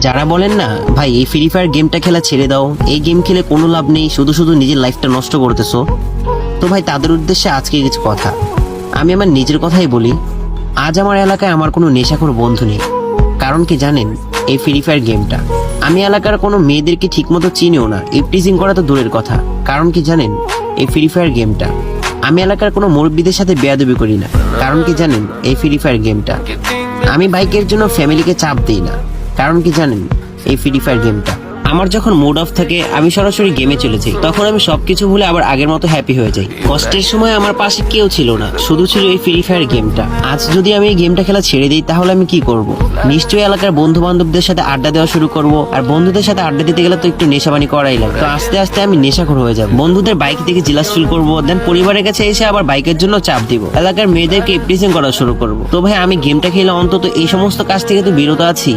যারা বলেন না ভাই এই ফ্রি ফায়ার গেমটা খেলা ছেড়ে দাও, এই গেম খেলে কোনো লাভ নেই, শুধু শুধু নিজের লাইফটা নষ্ট করতেছো, তো ভাই তাদের উদ্দেশ্যে আজকে কিছু কথা। আমি আমার নিজের কথাই বলি, আজ আমার এলাকায় আমার কোনো নেশাখোর বন্ধু নেই। কারণ কি জানেন, এই ফ্রি ফায়ার গেমটা আমি এলাকার কোনো মেয়েদেরকে ঠিকমতো চিনিও না, ইপটিজিং করা তো দূরের কথা। কারণ কি জানেন, এই ফ্রি ফায়ার গেমটা আমি এলাকার কোনো মুরব্বীদের সাথে বেয়াদবি করি না। কারণ কি জানেন, এই ফ্রি ফায়ার গেমটা আমি বাইকের জন্য ফ্যামিলিকে চাপ দিই না। কারণ কি জানেন, এই ফ্রি ফায়ার গেমটা আমার যখন মুড অফ থাকে আমি সরাসরি গেমে চলে যাই, তখন আমি সবকিছু ভুলে আবার আগের মতো হ্যাপি হয়ে যাই। কষ্টের সময় আমার পাশে কেউ ছিল না, শুধু ছিল এই ফ্রি ফায়ার গেমটা। আজ যদি আমি এই গেমটা খেলা ছেড়ে দিই তাহলে আমি কি করব? নিশ্চয়ই এলাকার বন্ধু বান্ধবদের সাথে আড্ডা দেওয়া শুরু করব, আর বন্ধুদের সাথে আড্ডা দিতে গেলে তো একটু নেশাবানি করাই লাগে। তো আস্তে আস্তে আমি নেশাখোর হয়ে যাব, বন্ধুদের বাইক থেকে জিলাস ফিল করবো, দেন পরিবারের কাছে এসে আবার বাইকের জন্য চাপ দিব, এলাকার মেয়েদেরকে ইপটিজিং করা শুরু করব। তো ভাই আমি গেমটা খেলে অন্তত এই সমস্ত কাজ থেকে তো বিরত আছি।